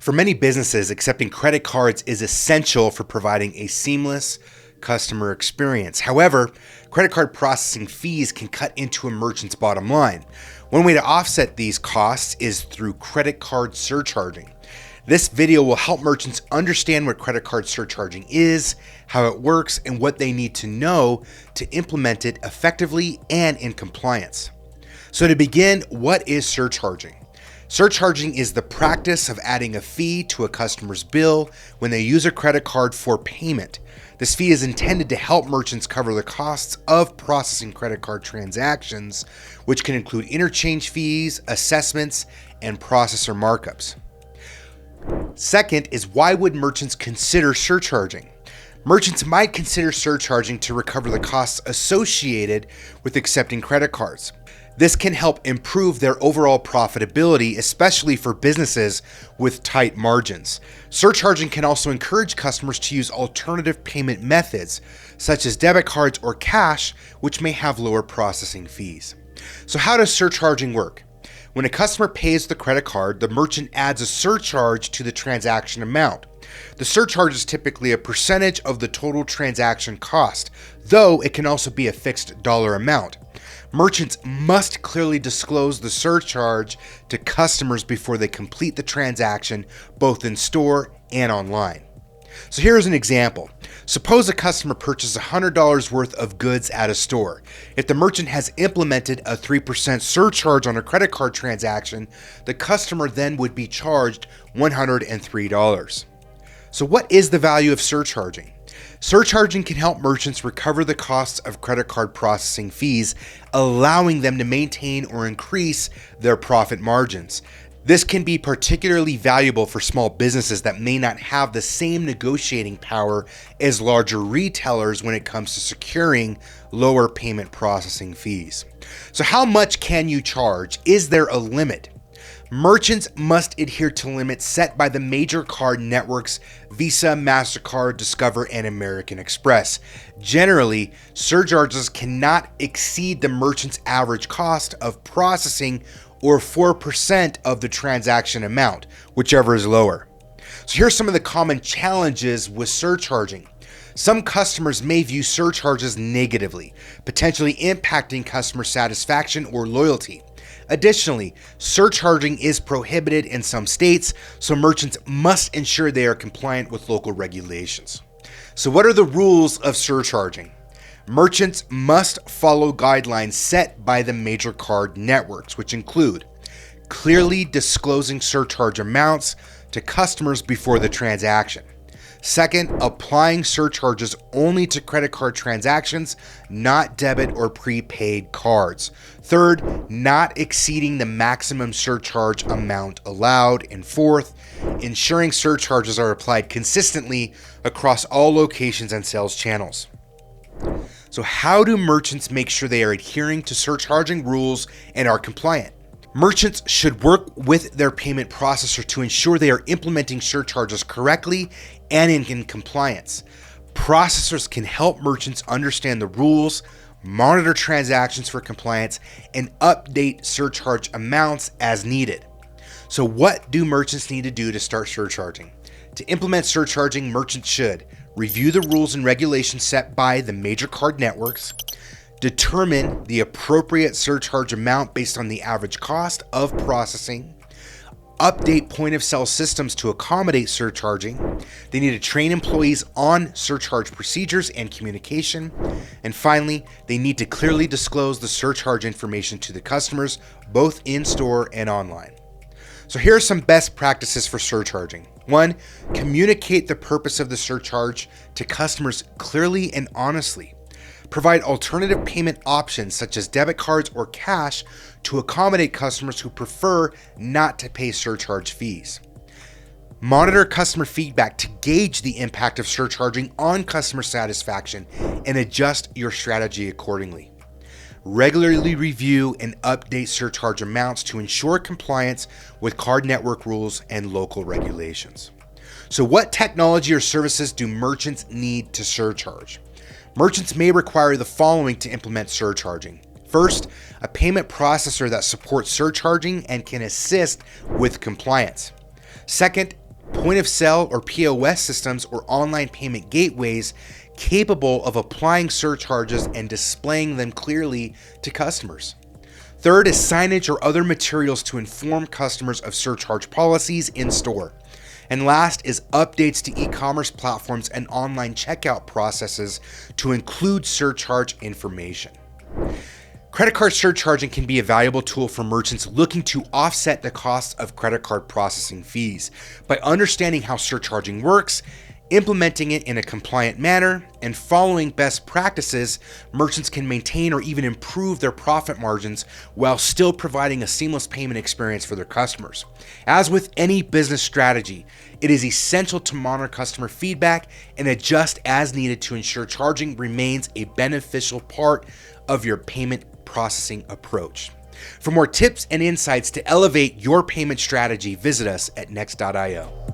For many businesses, accepting credit cards is essential for providing a seamless customer experience. However, credit card processing fees can cut into a merchant's bottom line. One way to offset these costs is through credit card surcharging. This video will help merchants understand what credit card surcharging is, how it works, and what they need to know to implement it effectively and in compliance. So to begin, what is surcharging? Surcharging is the practice of adding a fee to a customer's bill when they use a credit card for payment. This fee is intended to help merchants cover the costs of processing credit card transactions, which can include interchange fees, assessments, and processor markups. Second is, why would merchants consider surcharging? Merchants might consider surcharging to recover the costs associated with accepting credit cards. This can help improve their overall profitability, especially for businesses with tight margins. Surcharging can also encourage customers to use alternative payment methods, such as debit cards or cash, which may have lower processing fees. So how does surcharging work? When a customer pays the credit card, the merchant adds a surcharge to the transaction amount. The surcharge is typically a percentage of the total transaction cost, though it can also be a fixed dollar amount. Merchants must clearly disclose the surcharge to customers before they complete the transaction, both in store and online. So here's an example. Suppose a customer purchases $100 worth of goods at a store. If the merchant has implemented a 3% surcharge on a credit card transaction, the customer then would be charged $103. So what is the value of surcharging? Surcharging can help merchants recover the costs of credit card processing fees, allowing them to maintain or increase their profit margins. This can be particularly valuable for small businesses that may not have the same negotiating power as larger retailers when it comes to securing lower payment processing fees. So how much can you charge? Is there a limit? Merchants must adhere to limits set by the major card networks Visa, MasterCard, Discover, and American Express. Generally, surcharges cannot exceed the merchant's average cost of processing or 4% of the transaction amount, whichever is lower. So here's some of the common challenges with surcharging. Some customers may view surcharges negatively, potentially impacting customer satisfaction or loyalty. Additionally, surcharging is prohibited in some states, so merchants must ensure they are compliant with local regulations. So what are the rules of surcharging? Merchants must follow guidelines set by the major card networks, which include clearly disclosing surcharge amounts to customers before the transaction. Second, applying surcharges only to credit card transactions, not debit or prepaid cards. Third, not exceeding the maximum surcharge amount allowed. And fourth, ensuring surcharges are applied consistently across all locations and sales channels. So how do merchants make sure they are adhering to surcharging rules and are compliant? Merchants should work with their payment processor to ensure they are implementing surcharges correctly and in compliance. Processors can help merchants understand the rules, monitor transactions for compliance, and update surcharge amounts as needed. So what do merchants need to do to start surcharging? To implement surcharging, merchants should review the rules and regulations set by the major card networks, determine the appropriate surcharge amount based on the average cost of processing, update point-of-sale systems to accommodate surcharging. They need to train employees on surcharge procedures and communication. And finally, they need to clearly disclose the surcharge information to the customers, both in-store and online. So here are some best practices for surcharging. 1. Communicate the purpose of the surcharge to customers clearly and honestly. Provide alternative payment options such as debit cards or cash to accommodate customers who prefer not to pay surcharge fees. Monitor customer feedback to gauge the impact of surcharging on customer satisfaction and adjust your strategy accordingly. Regularly review and update surcharge amounts to ensure compliance with card network rules and local regulations. So what technology or services do merchants need to surcharge? Merchants may require the following to implement surcharging. First, a payment processor that supports surcharging and can assist with compliance. Second, point of sale or POS systems or online payment gateways capable of applying surcharges and displaying them clearly to customers. Third is signage or other materials to inform customers of surcharge policies in store. And last is updates to e-commerce platforms and online checkout processes to include surcharge information. Credit card surcharging can be a valuable tool for merchants looking to offset the costs of credit card processing fees. By understanding how surcharging works, implementing it in a compliant manner, and following best practices, merchants can maintain or even improve their profit margins while still providing a seamless payment experience for their customers. As with any business strategy, it is essential to monitor customer feedback and adjust as needed to ensure charging remains a beneficial part of your payment processing approach. For more tips and insights to elevate your payment strategy, visit us at next.io.